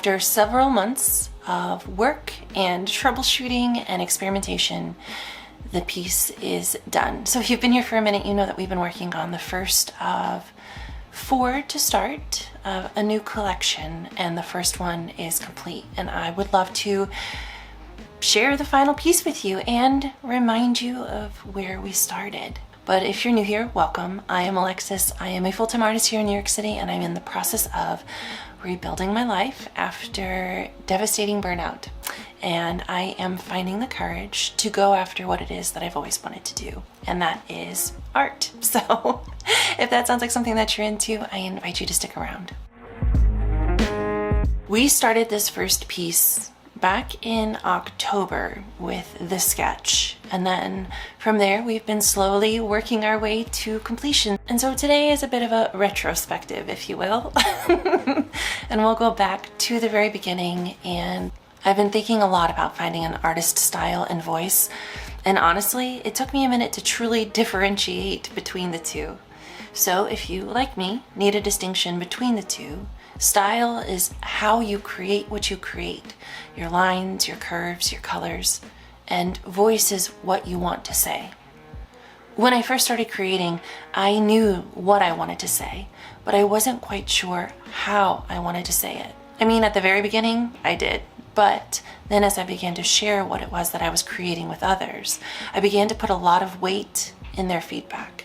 After several months of work and troubleshooting and experimentation, the piece is done. So if you've been here for a minute, you know that we've been working on the first of 4 to start of a new collection, and the first one is complete. And I would love to share the final piece with you and remind you of where we started. But if you're new here, welcome. I am Alexis. I am a full-time artist here in New York City, and I'm in the process of rebuilding my life after devastating burnout. And I am finding the courage to go after what it is that I've always wanted to do, and that is art. So if that sounds like something that you're into, I invite you to stick around. We started this first piece back in October with the sketch, and then from there we've been slowly working our way to completion. And so today is a bit of a retrospective, if you will. And we'll go back to the very beginning, and I've been thinking a lot about finding an artist style and voice, and honestly it took me a minute to truly differentiate between the two. So if you, like me, need a distinction between the two, style is how you create what you create, your lines, your curves, your colors, and voice is what you want to say. When I first started creating, I knew what I wanted to say, but I wasn't quite sure how I wanted to say it. I mean, at the very beginning, I did. But then as I began to share what it was that I was creating with others, I began to put a lot of weight in their feedback,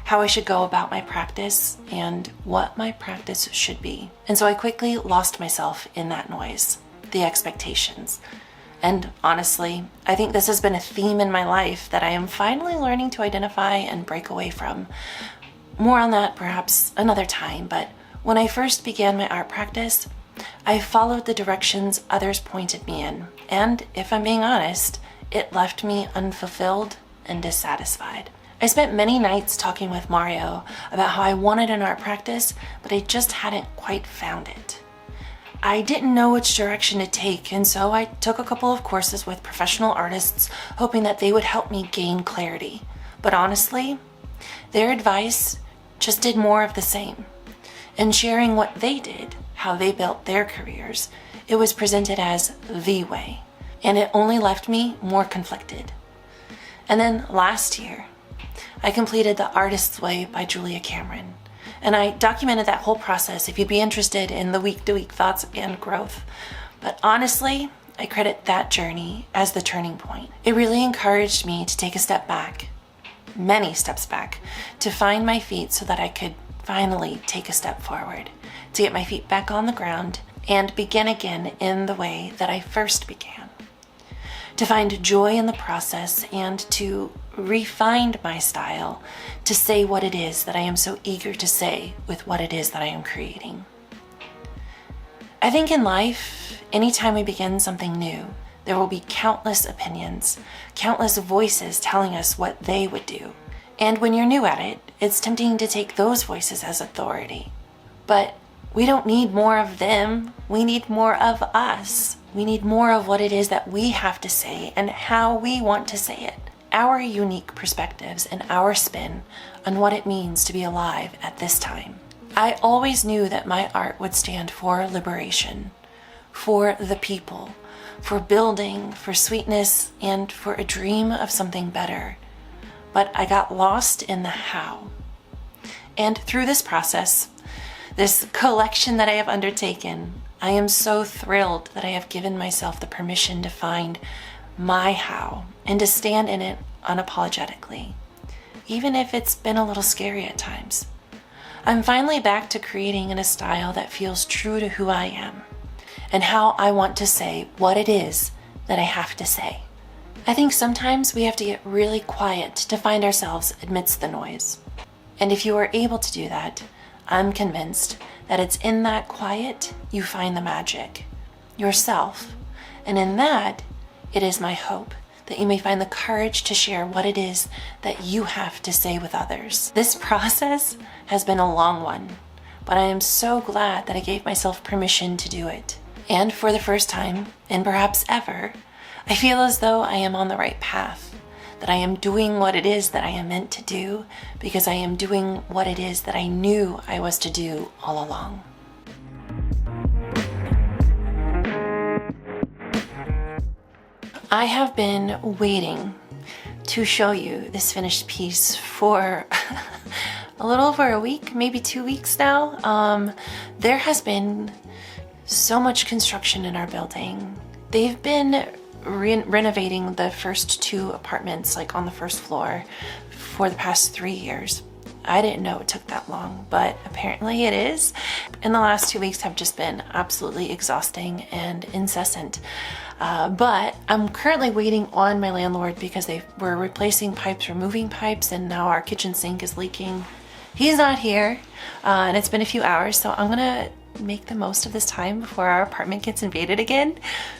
how I should go about my practice and what my practice should be. And so I quickly lost myself in that noise, the expectations. And honestly, I think this has been a theme in my life that I am finally learning to identify and break away from. More on that perhaps another time, but when I first began my art practice, I followed the directions others pointed me in, and if I'm being honest, it left me unfulfilled and dissatisfied. I spent many nights talking with Mario about how I wanted an art practice, but I just hadn't quite found it. I didn't know which direction to take, and so I took a couple of courses with professional artists, hoping that they would help me gain clarity. But honestly, their advice just did more of the same. And sharing what they did, how they built their careers, it was presented as the way, and it only left me more conflicted. And then last year, I completed The Artist's Way by Julia Cameron, and I documented that whole process if you'd be interested in the week-to-week thoughts and growth. But honestly, I credit that journey as the turning point. It really encouraged me to take a step back, many steps back, to find my feet so that I could finally take a step forward, to get my feet back on the ground and begin again in the way that I first began. To find joy in the process and to refine my style to say what it is that I am so eager to say with what it is that I am creating. I think in life, anytime we begin something new, there will be countless opinions, countless voices telling us what they would do. And when you're new at it, it's tempting to take those voices as authority. But we don't need more of them. We need more of us. We need more of what it is that we have to say and how we want to say it. Our unique perspectives and our spin on what it means to be alive at this time. I always knew that my art would stand for liberation, for the people, for building, for sweetness, and for a dream of something better. But I got lost in the how. And through this process, this collection that I have undertaken, I am so thrilled that I have given myself the permission to find my how and to stand in it unapologetically, even if it's been a little scary at times. I'm finally back to creating in a style that feels true to who I am and how I want to say what it is that I have to say. I think sometimes we have to get really quiet to find ourselves amidst the noise. And if you are able to do that, I'm convinced that it's in that quiet you find the magic, yourself. And in that, it is my hope that you may find the courage to share what it is that you have to say with others. This process has been a long one, but I am so glad that I gave myself permission to do it. And for the first time, and perhaps ever, I feel as though I am on the right path, that I am doing what it is that I am meant to do because I am doing what it is that I knew I was to do all along. I have been waiting to show you this finished piece for a little over a week, maybe 2 weeks now. There has been so much construction in our building. They've been renovating the first 2 apartments, like on the first floor, for the past 3 years. I didn't know it took that long, but apparently it is. And the last 2 weeks have just been absolutely exhausting and incessant. But I'm currently waiting on my landlord because they were replacing pipes, removing pipes, and now our kitchen sink is leaking. He's not here, and it's been a few hours, so I'm gonna make the most of this time before our apartment gets invaded again.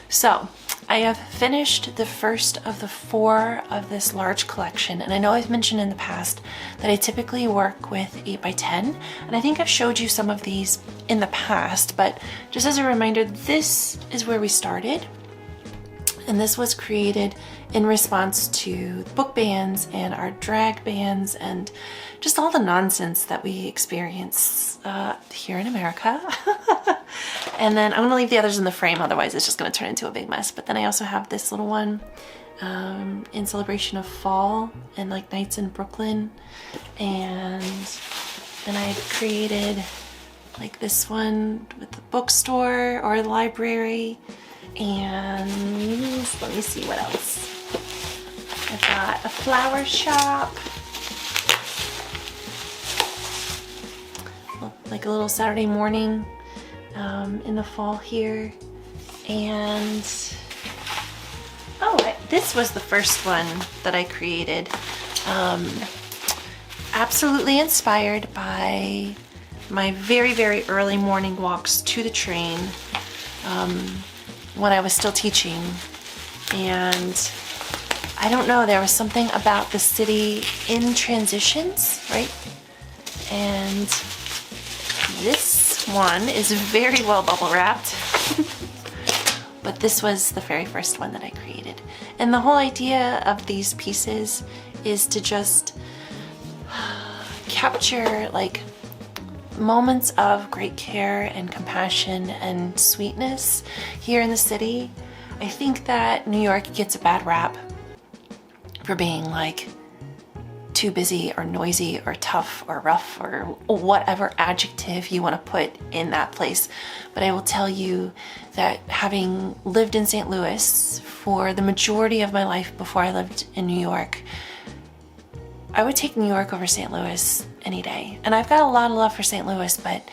So I have finished the first of the 4 of this large collection, and I know I've mentioned in the past that I typically work with 8x10, and I think I've showed you some of these in the past, but just as a reminder, this is where we started. And this was created in response to book bans and our drag bans and just all the nonsense that we experience here in America. And then I'm gonna leave the others in the frame, otherwise it's just gonna turn into a big mess. But then I also have this little one in celebration of fall and like nights in Brooklyn. And then I created like this one with the bookstore or the library. And let me see what else. I've got a flower shop, like a little Saturday morning in the fall here. And this was the first one that I created. Absolutely inspired by my very, very early morning walks to the train. When I was still teaching, and I don't know, there was something about the city in transitions, right? And this one is very well bubble wrapped, but this was the very first one that I created. And the whole idea of these pieces is to just capture like moments of great care and compassion and sweetness here in the city. I think that New York gets a bad rap for being like too busy or noisy or tough or rough or whatever adjective you want to put in that place. But I will tell you that having lived in St. Louis for the majority of my life before I lived in New York, I would take New York over St. Louis any day. And I've got a lot of love for St. Louis, but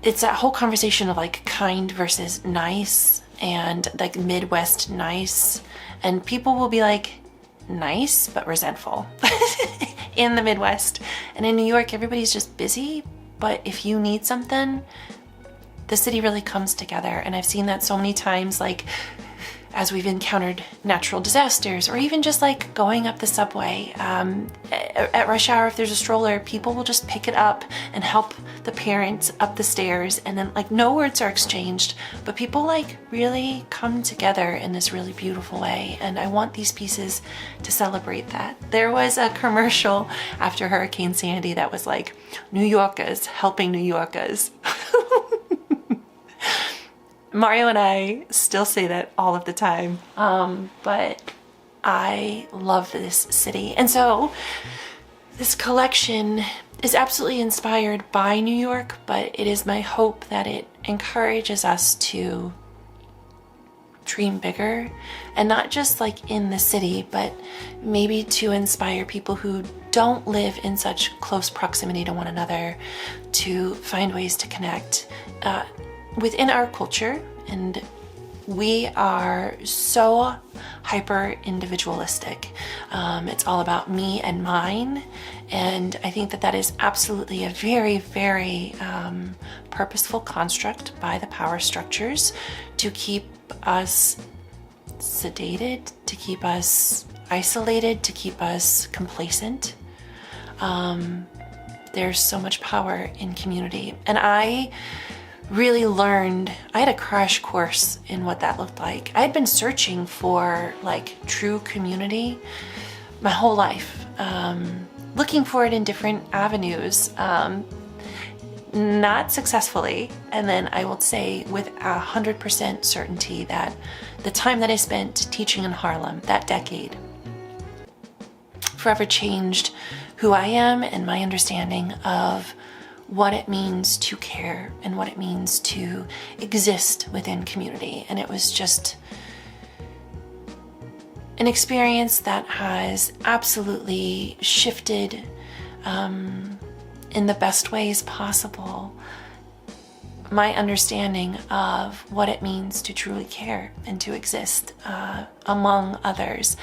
it's that whole conversation of like kind versus nice and like Midwest nice. And people will be like nice, but resentful in the Midwest. And in New York, everybody's just busy. But if you need something, the city really comes together. And I've seen that so many times, like as we've encountered natural disasters, or even just like going up the subway at rush hour. If there's a stroller, people will just pick it up and help the parents up the stairs, and then like no words are exchanged, but people like really come together in this really beautiful way. And I want these pieces to celebrate that. There was a commercial after Hurricane Sandy that was like, New Yorkers helping New Yorkers. Mario and I still say that all of the time, but I love this city. And so this collection is absolutely inspired by New York, but it is my hope that it encourages us to dream bigger, and not just like in the city, but maybe to inspire people who don't live in such close proximity to one another to find ways to connect within our culture. And we are so hyper individualistic. It's all about me and mine. And I think that that is absolutely a very, very purposeful construct by the power structures to keep us sedated, to keep us isolated, to keep us complacent. There's so much power in community. And I really learned, I had a crash course in what that looked like. I had been searching for like true community my whole life, looking for it in different avenues. not successfully. And then I will say with 100% certainty that the time that I spent teaching in Harlem, that decade, forever changed who I am and my understanding of what it means to care and what it means to exist within community. And it was just an experience that has absolutely shifted in the best ways possible my understanding of what it means to truly care and to exist among others.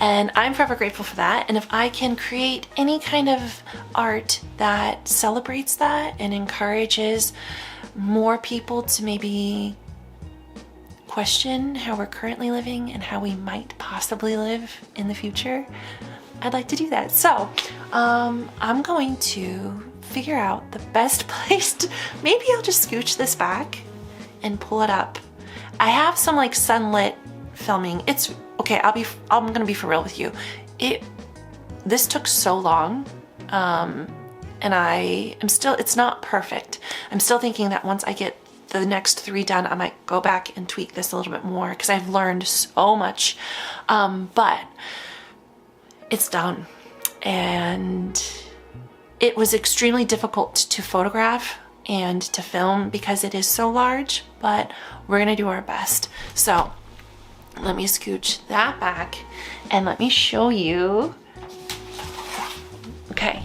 And I'm forever grateful for that. And if I can create any kind of art that celebrates that and encourages more people to maybe question how we're currently living and how we might possibly live in the future, I'd like to do that. So I'm going to figure out the best place to, maybe I'll just scooch this back and pull it up. I have some like sunlit filming. It's okay. I'm gonna be for real with you. This took so long, and it's not perfect. I'm still thinking that once I get the next 3 done, I might go back and tweak this a little bit more because I've learned so much. But it's done, and it was extremely difficult to photograph and to film because it is so large, but we're gonna do our best. So let me scooch that back and let me show you. Okay,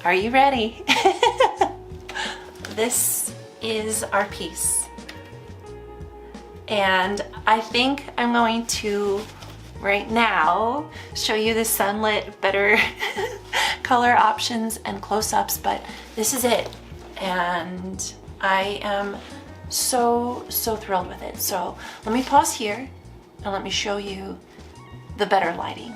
are you ready? This is our piece, and I think I'm going to right now show you the sunlit, better color options and close-ups, but this is it, and I am so thrilled with it. So let me pause here and let me show you the better lighting.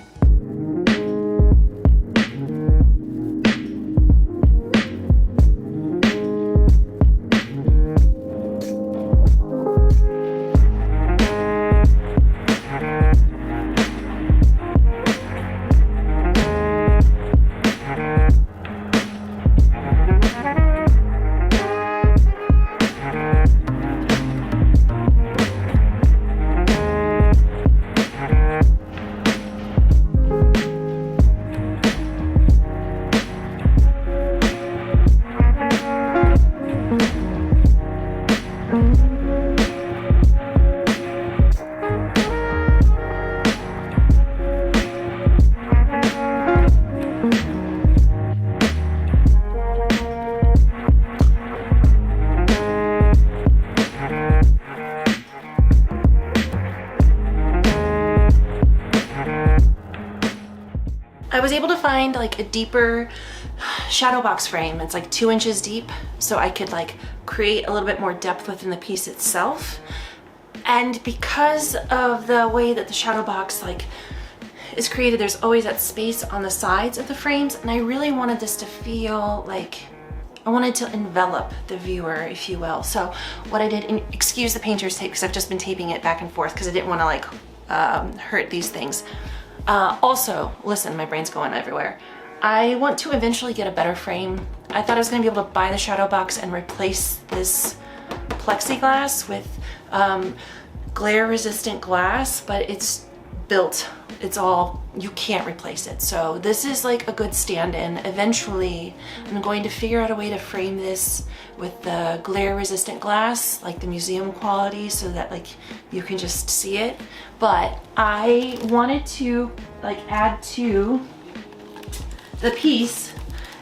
I was able to find like a deeper shadow box frame. It's like 2 inches deep, so I could like create a little bit more depth within the piece itself. And because of the way that the shadow box like is created, there's always that space on the sides of the frames, and I really wanted this to feel like I wanted to envelop the viewer, if you will. So what I did, and excuse the painter's tape because I've just been taping it back and forth because I didn't want to like hurt these things. Also, listen, my brain's going everywhere. I want to eventually get a better frame. I thought I was gonna be able to buy the shadow box and replace this plexiglass with glare resistant glass, but it's built. It's all, you can't replace it. So this is like a good stand-in. Eventually, I'm going to figure out a way to frame this with the glare resistant glass, like the museum quality, so that like you can just see it. But I wanted to like add to the piece.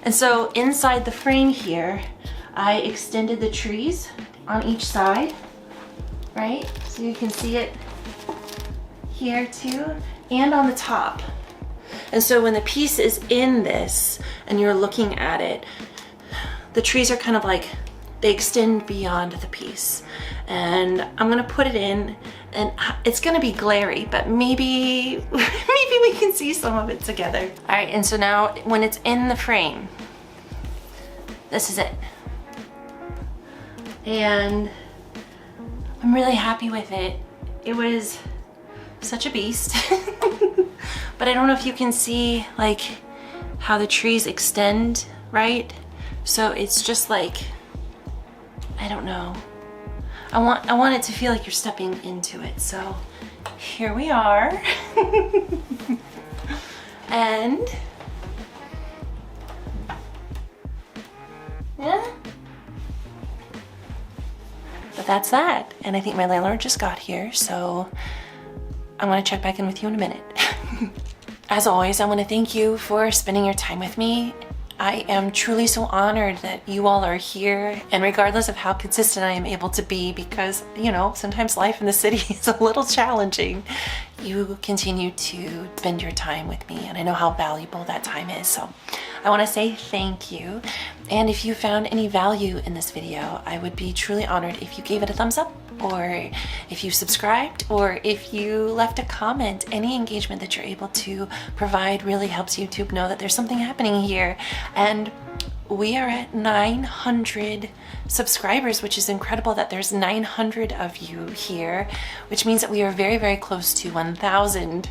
And so inside the frame here, I extended the trees on each side, right? So you can see it here too, and on the top. And so when the piece is in this and you're looking at it, the trees are kind of like, they extend beyond the piece. And I'm gonna put it in, and it's gonna be glary, but maybe we can see some of it together. All right, and so now when it's in the frame, this is it. And I'm really happy with it. It was such a beast. But I don't know if you can see like how the trees extend, right? So it's just like, I don't know. I want it to feel like you're stepping into it. So here we are. And yeah. But that's that. And I think my landlord just got here, so I'm gonna check back in with you in a minute. As always, I want to thank you for spending your time with me. I am truly so honored that you all are here, and regardless of how consistent I am able to be, because, you know, sometimes life in the city is a little challenging, you continue to spend your time with me, and I know how valuable that time is. So I want to say thank you. And if you found any value in this video, I would be truly honored if you gave it a thumbs up, or if you subscribed, or if you left a comment. Any engagement that you're able to provide really helps YouTube know that there's something happening here. And we are at 900 subscribers, which is incredible that there's 900 of you here, which means that we are very, very close to 1,000.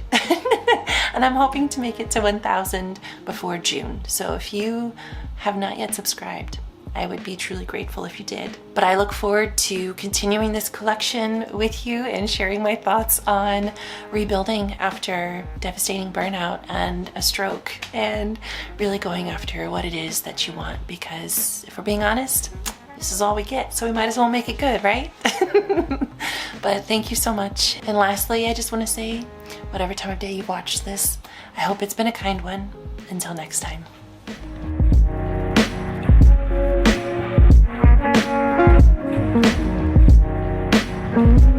And I'm hoping to make it to 1,000 before June. So if you have not yet subscribed, I would be truly grateful if you did. But I look forward to continuing this collection with you and sharing my thoughts on rebuilding after devastating burnout and a stroke, and really going after what it is that you want, because if we're being honest, this is all we get, so we might as well make it good, right? But thank you so much. And lastly, I just want to say, whatever time of day you've watched this, I hope it's been a kind one. Until next time. Thank you.